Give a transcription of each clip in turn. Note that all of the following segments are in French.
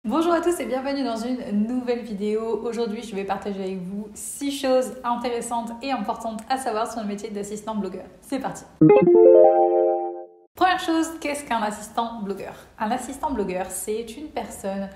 Bonjour à tous et bienvenue dans une nouvelle vidéo. Aujourd'hui, je vais partager avec vous 6 choses intéressantes et importantes à savoir sur le métier d'assistant blogueur. C'est parti! Première chose, qu'est-ce qu'un assistant blogueur? Un assistant blogueur, c'est une personne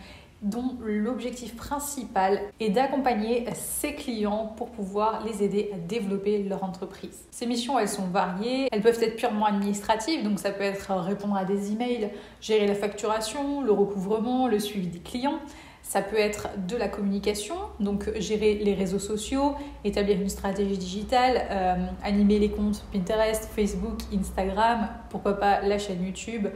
dont l'objectif principal est d'accompagner ses clients pour pouvoir les aider à développer leur entreprise. Ces missions, elles sont variées, elles peuvent être purement administratives, donc ça peut être répondre à des emails, gérer la facturation, le recouvrement, le suivi des clients. Ça peut être de la communication, donc gérer les réseaux sociaux, établir une stratégie digitale, animer les comptes Pinterest, Facebook, Instagram, pourquoi pas la chaîne YouTube.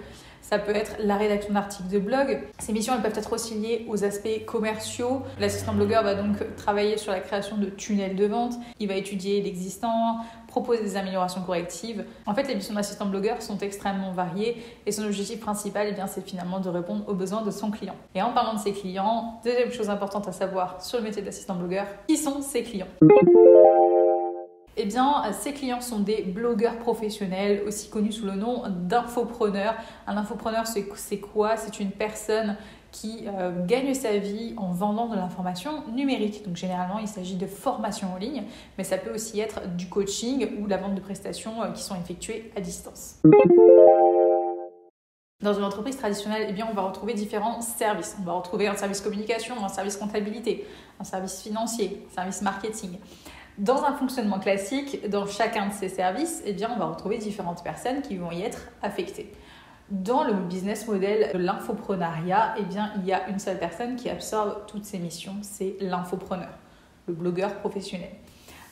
Ça peut être la rédaction d'articles de blog. Ces missions, elles peuvent être aussi liées aux aspects commerciaux. L'assistant blogueur va donc travailler sur la création de tunnels de vente. Il va étudier l'existant, proposer des améliorations correctives. En fait, les missions d'assistant blogueur sont extrêmement variées et son objectif principal, c'est finalement de répondre aux besoins de son client. Et en parlant de ses clients, deuxième chose importante à savoir sur le métier d'assistant blogueur, qui sont ses clients ? Ces clients sont des blogueurs professionnels, aussi connus sous le nom d'infopreneurs. Un infopreneur, c'est quoi? C'est une personne qui gagne sa vie en vendant de l'information numérique. Donc généralement, il s'agit de formation en ligne, mais ça peut aussi être du coaching ou la vente de prestations qui sont effectuées à distance. Dans une entreprise traditionnelle, on va retrouver différents services. On va retrouver un service communication, un service comptabilité, un service financier, un service marketing. Dans un fonctionnement classique, dans chacun de ces services, on va retrouver différentes personnes qui vont y être affectées. Dans le business model de l'infoprenariat, il y a une seule personne qui absorbe toutes ces missions, c'est l'infopreneur, le blogueur professionnel.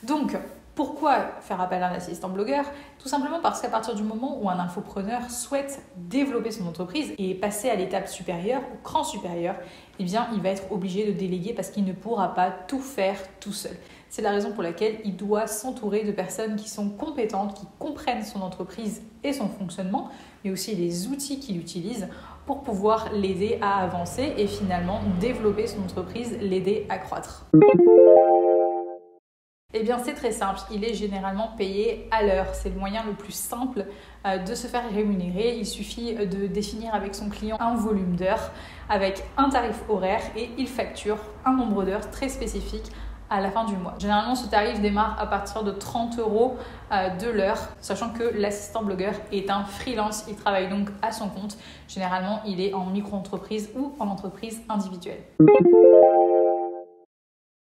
Donc, pourquoi faire appel à un assistant blogueur? Tout simplement parce qu'à partir du moment où un infopreneur souhaite développer son entreprise et passer à l'étape supérieure, au cran supérieur, il va être obligé de déléguer parce qu'il ne pourra pas tout faire tout seul. C'est la raison pour laquelle il doit s'entourer de personnes qui sont compétentes, qui comprennent son entreprise et son fonctionnement, mais aussi les outils qu'il utilise pour pouvoir l'aider à avancer et finalement développer son entreprise, l'aider à croître. C'est très simple, il est généralement payé à l'heure. C'est le moyen le plus simple de se faire rémunérer. Il suffit de définir avec son client un volume d'heures avec un tarif horaire et il facture un nombre d'heures très spécifique à la fin du mois. Généralement, ce tarif démarre à partir de 30 € de l'heure, sachant que l'assistant blogueur est un freelance, il travaille donc à son compte. Généralement, il est en micro-entreprise ou en entreprise individuelle.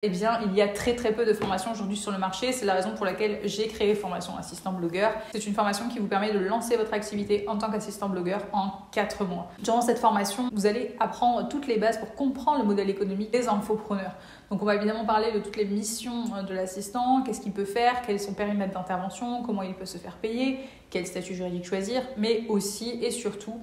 Il y a très peu de formations aujourd'hui sur le marché. C'est la raison pour laquelle j'ai créé Formation Assistant Blogueur. C'est une formation qui vous permet de lancer votre activité en tant qu'assistant blogueur en 4 mois. Durant cette formation, vous allez apprendre toutes les bases pour comprendre le modèle économique des infopreneurs. Donc on va évidemment parler de toutes les missions de l'assistant, qu'est-ce qu'il peut faire, quel est son périmètre d'intervention, comment il peut se faire payer, quel statut juridique choisir, mais aussi et surtout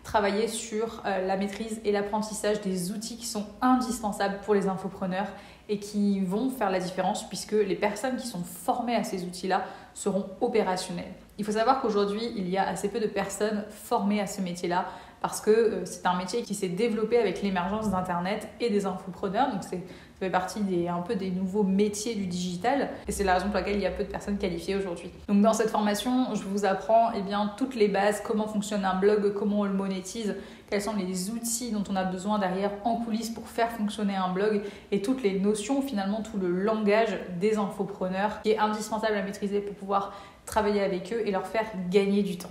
travailler sur la maîtrise et l'apprentissage des outils qui sont indispensables pour les infopreneurs et qui vont faire la différence puisque les personnes qui sont formées à ces outils-là seront opérationnelles. Il faut savoir qu'aujourd'hui, il y a assez peu de personnes formées à ce métier-là parce que c'est un métier qui s'est développé avec l'émergence d'Internet et des infopreneurs. Donc ça fait partie des nouveaux métiers du digital et c'est la raison pour laquelle il y a peu de personnes qualifiées aujourd'hui. Donc dans cette formation, je vous apprends toutes les bases, comment fonctionne un blog, comment on le monétise, quels sont les outils dont on a besoin derrière en coulisses pour faire fonctionner un blog et toutes les notions, finalement tout le langage des infopreneurs qui est indispensable à maîtriser pour pouvoir travailler avec eux et leur faire gagner du temps.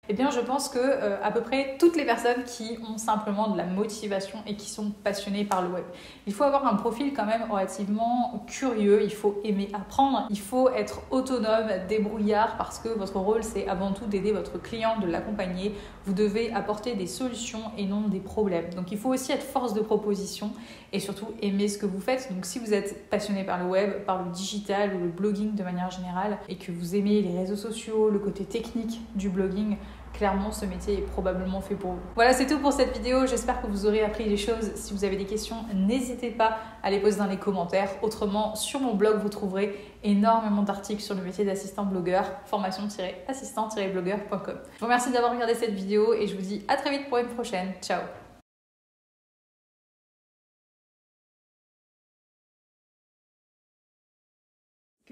Je pense que à peu près toutes les personnes qui ont simplement de la motivation et qui sont passionnées par le web. Il faut avoir un profil quand même relativement curieux, il faut aimer apprendre, il faut être autonome, débrouillard parce que votre rôle c'est avant tout d'aider votre client, de l'accompagner. Vous devez apporter des solutions et non des problèmes. Donc il faut aussi être force de proposition et surtout aimer ce que vous faites. Donc si vous êtes passionné par le web, par le digital ou le blogging de manière générale et que vous aimez les réseaux sociaux, le côté technique du blogging, clairement, ce métier est probablement fait pour vous. Voilà, c'est tout pour cette vidéo. J'espère que vous aurez appris des choses. Si vous avez des questions, n'hésitez pas à les poser dans les commentaires. Autrement, sur mon blog, vous trouverez énormément d'articles sur le métier d'assistant blogueur, formation-assistant-blogueur.com. Je vous remercie d'avoir regardé cette vidéo et je vous dis à très vite pour une prochaine. Ciao!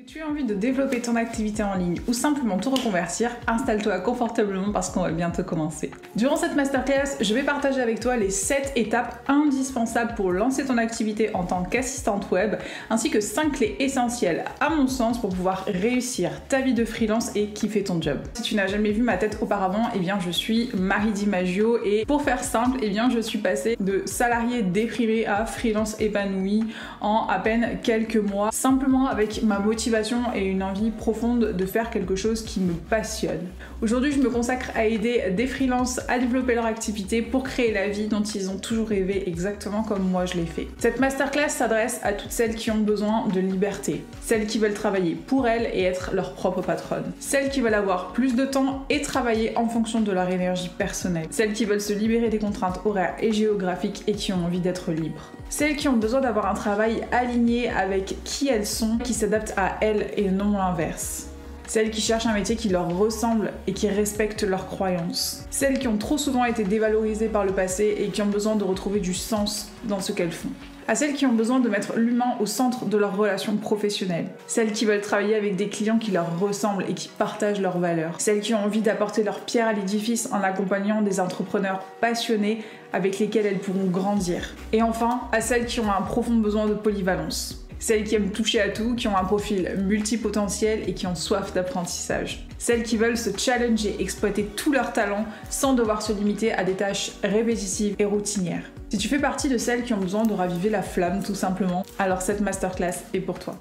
Si tu as envie de développer ton activité en ligne ou simplement te reconvertir, installe-toi confortablement parce qu'on va bientôt commencer. Durant cette masterclass, je vais partager avec toi les 7 étapes indispensables pour lancer ton activité en tant qu'assistante web, ainsi que 5 clés essentielles à mon sens pour pouvoir réussir ta vie de freelance et kiffer ton job. Si tu n'as jamais vu ma tête auparavant, eh bien je suis Marie Di Maggio et pour faire simple, eh bien je suis passée de salarié déprimé à freelance épanoui en à peine quelques mois, simplement avec ma motivation et une envie profonde de faire quelque chose qui me passionne. Aujourd'hui, je me consacre à aider des freelances à développer leur activité pour créer la vie dont ils ont toujours rêvé, exactement comme moi je l'ai fait. Cette masterclass s'adresse à toutes celles qui ont besoin de liberté, celles qui veulent travailler pour elles et être leur propre patronne, celles qui veulent avoir plus de temps et travailler en fonction de leur énergie personnelle, celles qui veulent se libérer des contraintes horaires et géographiques et qui ont envie d'être libres, celles qui ont besoin d'avoir un travail aligné avec qui elles sont, qui s'adapte à elles et non l'inverse. Celles qui cherchent un métier qui leur ressemble et qui respectent leurs croyances. Celles qui ont trop souvent été dévalorisées par le passé et qui ont besoin de retrouver du sens dans ce qu'elles font. À celles qui ont besoin de mettre l'humain au centre de leurs relations professionnelles. Celles qui veulent travailler avec des clients qui leur ressemblent et qui partagent leurs valeurs. Celles qui ont envie d'apporter leur pierre à l'édifice en accompagnant des entrepreneurs passionnés avec lesquels elles pourront grandir. Et enfin, à celles qui ont un profond besoin de polyvalence. Celles qui aiment toucher à tout, qui ont un profil multipotentiel et qui ont soif d'apprentissage. Celles qui veulent se challenger, exploiter tous leurs talents sans devoir se limiter à des tâches répétitives et routinières. Si tu fais partie de celles qui ont besoin de raviver la flamme tout simplement, alors cette masterclass est pour toi.